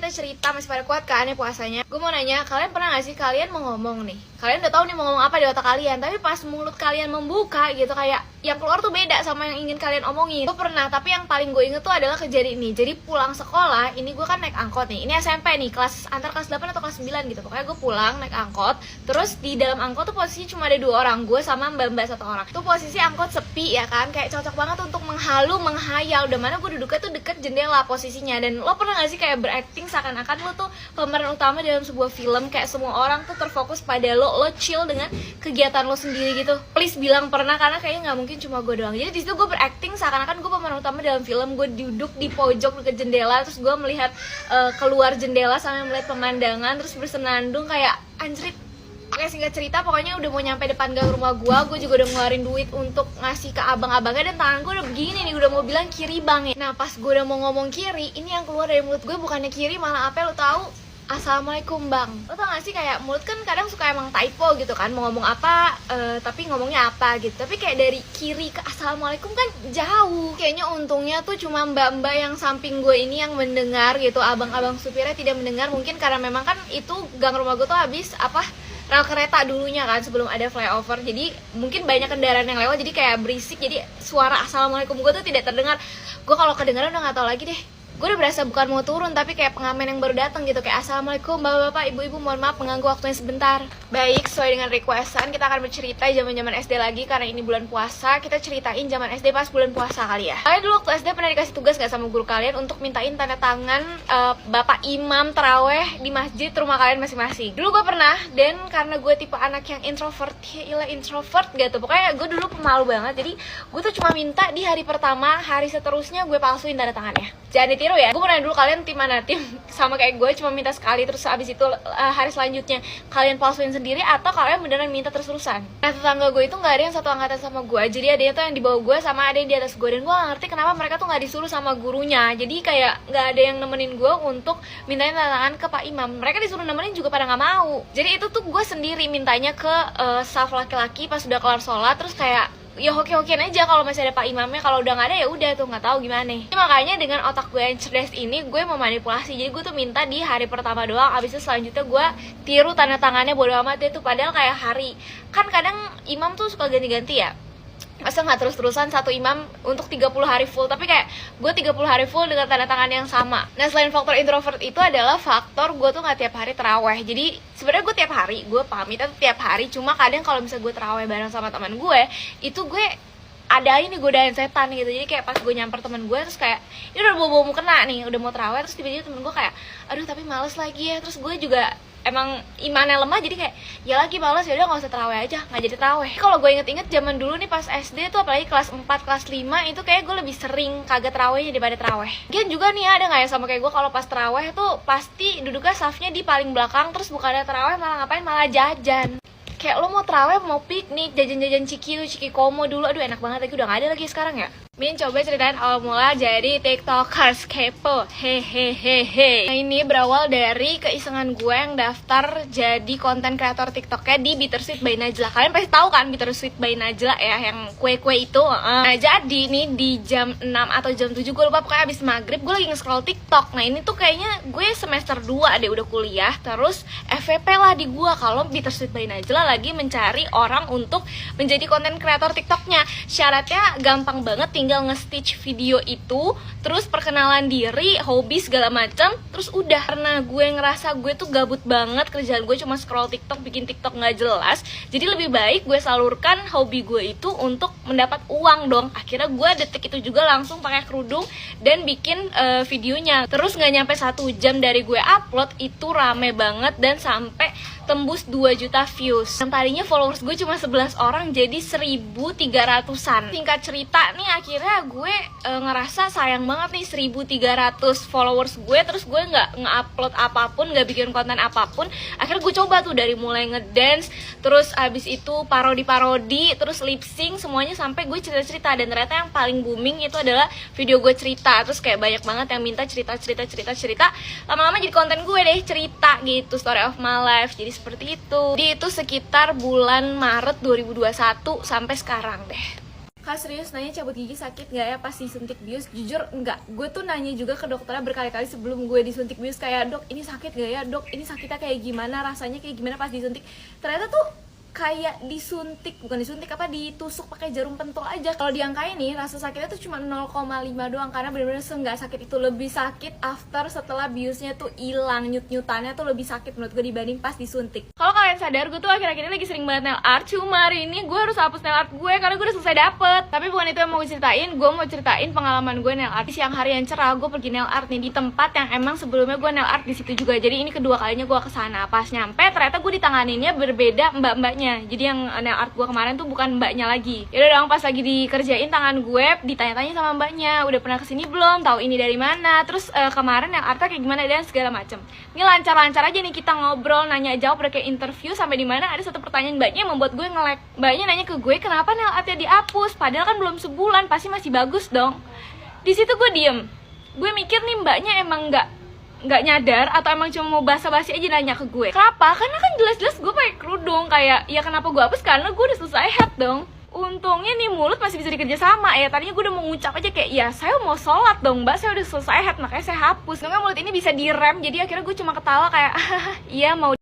kita cerita, masih pada kuat kan ya puasanya. Gue mau nanya, kalian pernah gak sih kalian mau ngomong nih, kalian udah tahu nih mau ngomong apa di otak kalian, tapi pas mulut kalian membuka gitu, kayak yang keluar tuh beda sama yang ingin kalian omongin. Gue pernah, tapi yang paling gue inget tuh adalah kejadian ini. Jadi pulang sekolah, ini gue kan naik angkot nih, ini SMP nih, antara kelas 8 atau kelas 9 gitu. Pokoknya gue pulang naik angkot, terus di dalam angkot tuh posisinya cuma ada 2 orang, gue sama mbak-mbak 1 orang. Tuh posisi angkot sepi ya kan, kayak cocok banget untuk menghayal. Udah mana gue duduknya tuh deket jendela posisinya. Dan lo pernah gak sih kayak berakting seakan-akan lo tuh pemeran utama dalam sebuah film, kayak semua orang tuh terfokus pada lo chill dengan kegiatan lo sendiri gitu. Please bilang pernah, karena kayaknya nggak mungkin cuma gue doang. Jadi di situ gue berakting seakan-akan gue pemeran utama dalam film. Gue duduk di pojok deket jendela, terus gue melihat keluar jendela sambil melihat pemandangan, terus bersenandung kayak anjrit. Oke, singkat cerita, pokoknya udah mau nyampe depan gang rumah gue juga udah ngeluarin duit untuk ngasih ke abang-abangnya, dan tangan gue udah begini nih, udah mau bilang kiri bang ya. Nah pas gue udah mau ngomong kiri, ini yang keluar dari mulut gue bukannya kiri, malah apa lo tahu? Assalamualaikum bang. Lo tau gak sih kayak mulut kan kadang suka emang typo gitu kan, mau ngomong apa tapi ngomongnya apa gitu. Tapi kayak dari kiri ke assalamualaikum kan jauh. Kayaknya untungnya tuh cuma mbak-mbak yang samping gue ini yang mendengar gitu, abang-abang supirnya tidak mendengar. Mungkin karena memang kan itu gang rumah gue tuh habis rel kereta dulunya kan sebelum ada flyover, jadi mungkin banyak kendaraan yang lewat, jadi kayak berisik, jadi suara assalamualaikum gue tuh tidak terdengar. Gue kalau kedengaran udah nggak tahu lagi deh. Gue udah berasa bukan mau turun, tapi kayak pengamen yang baru datang gitu, kayak assalamualaikum bapak-bapak, ibu-ibu, mohon maaf mengganggu waktunya sebentar. Baik, sesuai dengan requestan, kita akan bercerita zaman-zaman SD lagi, karena ini bulan puasa. Kita ceritain zaman SD pas bulan puasa kali ya. Kalian dulu waktu SD pernah dikasih tugas gak sama guru kalian untuk mintain tanda tangan bapak imam taraweh di masjid rumah kalian masing-masing? Dulu gue pernah, dan karena gue tipe anak yang introvert, introvert gitu, pokoknya gue dulu pemalu banget. Jadi gue tuh cuma minta di hari pertama, hari seterusnya gue palsuin tanda tangannya. Jangan ditiru ya. Gue pernah dulu, kalian tim mana? Tim sama kayak gue, cuma minta sekali, terus abis itu hari selanjutnya kalian palsuin sendiri, atau kalian beneran minta terus-terusan? Nah, tetangga gue itu gak ada yang satu angkatan sama gue, jadi adanya tuh yang di bawah gue sama ada yang di atas gue. Dan gue gak ngerti kenapa mereka tuh gak disuruh sama gurunya. Jadi kayak gak ada yang nemenin gue untuk mintain tanda tangan ke Pak Imam. Mereka disuruh nemenin juga pada gak mau. Jadi itu tuh gue sendiri mintanya ke staff laki-laki pas udah kelar sholat. Terus kayak ya hoki-hokian aja kalau masih ada Pak Imamnya, kalau udah nggak ada ya udah tuh nggak tahu gimana. Jadi makanya dengan otak gue yang cerdas ini, gue memanipulasi. Jadi gue tuh minta di hari pertama doang, abis itu selanjutnya gue tiru tanda tangannya bodo amat deh tuh. Padahal kayak hari, kan kadang imam tuh suka ganti-ganti ya, masa nggak terus-terusan satu imam untuk 30 hari full, tapi kayak gue 30 hari full dengan tanda tangan yang sama. Nah, selain faktor introvert itu adalah faktor gue tuh nggak tiap hari terawih. Jadi sebenarnya gue tiap hari, gue pamitnya tuh tiap hari, cuma kadang kalau misalnya gue terawih bareng sama teman gue, itu gue ada ini godain setan gitu. Jadi kayak pas gue nyamper temen gue, terus kayak ini udah mau kena nih, udah mau terawih, terus tiba-tiba temen gue kayak aduh tapi males lagi ya. Terus gue juga emang imannya lemah, jadi kayak ya lagi males, ya udah nggak usah terawih aja, nggak jadi terawih. Kalau gue inget-inget zaman dulu nih pas SD tuh, apalagi kelas 4, kelas 5 itu kayak gue lebih sering kagak terawihnya daripada terawih. Mungkin juga nih ada nggak ya sama kayak gue, kalau pas terawih tuh pasti duduknya safnya di paling belakang, terus bukannya terawih malah ngapain, malah jajan. Kayak lo mau terawih mau piknik, jajan-jajan Ciki Komo dulu, aduh enak banget lagi, udah nggak ada lagi sekarang ya. Min coba ceritain awal mula jadi tiktokers kepo, hehehehe. Nah, ini berawal dari keisengan gue yang daftar jadi konten kreator tiktoknya di Bittersweet by Najla. Kalian pasti tahu kan Bittersweet by Najla ya, yang kue-kue itu. Nah, jadi nih di jam 6 atau jam 7 gue lupa, pokoknya abis maghrib gue lagi nge-scroll tiktok. Nah ini tuh kayaknya gue semester 2 deh, udah kuliah. Terus FVP lah di gue kalau Bittersweet by Najla lagi mencari orang untuk menjadi konten kreator tiktoknya. Syaratnya gampang banget, tinggal nge-stitch video itu, terus perkenalan diri, hobi segala macam, terus udah. Karena gue ngerasa gue tuh gabut banget, kerjaan gue cuma scroll tiktok, bikin tiktok nggak jelas, jadi lebih baik gue salurkan hobi gue itu untuk mendapat uang dong. Akhirnya gue detik itu juga langsung pakai kerudung dan bikin videonya. Terus nggak nyampe 1 jam dari gue upload, itu rame banget dan sampai tembus 2 juta views. Yang tadinya followers gue cuma 11 orang jadi 1.300-an. Singkat cerita nih, akhirnya gue ngerasa sayang banget nih 1.300 followers gue, terus gue nggak nge-upload apapun, nggak bikin konten apapun. Akhirnya gue coba tuh dari mulai ngedance, terus abis itu parodi-parodi, terus lip sync, semuanya sampai gue cerita-cerita. Dan ternyata yang paling booming itu adalah video gue cerita. Terus kayak banyak banget yang minta cerita. Lama-lama jadi konten gue deh, cerita gitu, story of my life. Jadi seperti itu. Jadi itu sekitar bulan Maret 2021 sampai sekarang deh. Kak serius nanya cabut gigi sakit gak ya pas disuntik bius? Jujur enggak, gue tuh nanya juga ke dokternya berkali-kali sebelum gue disuntik bius, kayak dok ini sakit gak ya, dok ini sakitnya kayak gimana, rasanya kayak gimana pas disuntik. Ternyata tuh kayak disuntik, bukan disuntik apa, ditusuk pakai jarum pentul aja. Kalau diangkain nih rasa sakitnya tuh cuma 0,5 doang, karena bener-bener nggak sakit itu. Lebih sakit after setelah biusnya tuh hilang, nyut-nyutannya tuh lebih sakit menurut gue dibanding pas disuntik. Kalau kalian sadar, gue tuh akhir-akhir ini lagi sering banget nail art. Cuma hari ini gue harus hapus nail art gue karena gue udah selesai dapet. Tapi bukan itu yang mau gue ceritain, gue mau ceritain pengalaman gue nail art. Siang hari yang cerah gue pergi nail art nih di tempat yang emang sebelumnya gue nail art di situ juga. Jadi ini kedua kalinya gue kesana. Pas nyampe ternyata gue ditanganinnya berbeda mbak-mbaknya. Jadi yang nail art gue kemarin tuh bukan mbaknya lagi. Yaudah dong, pas lagi dikerjain tangan gue ditanya-tanya sama mbaknya, udah pernah kesini belum, tahu ini dari mana, terus kemarin nail artnya kayak gimana dan segala macem. Ini lancar-lancar aja nih kita ngobrol, nanya jawab, udah kayak interview. Sampai di mana ada satu pertanyaan mbaknya yang membuat gue nge-lag. Mbaknya nanya ke gue kenapa nail artnya dihapus, padahal kan belum sebulan, pasti masih bagus dong. Di situ gue diem, gue mikir nih mbaknya emang nggak nyadar atau emang cuma mau basa-basi aja nanya ke gue. Kenapa? Karena kan jelas-jelas gue pakai kerudung. Kayak ya kenapa gue hapus, karena gue udah selesai head dong. Untungnya nih mulut masih bisa dikerja sama ya. Tadinya gue udah mau ngucap aja kayak ya saya mau sholat dong mbak, saya udah selesai head, makanya saya hapus. Untungnya mulut ini bisa direm, jadi akhirnya gue cuma ketawa kayak iya mau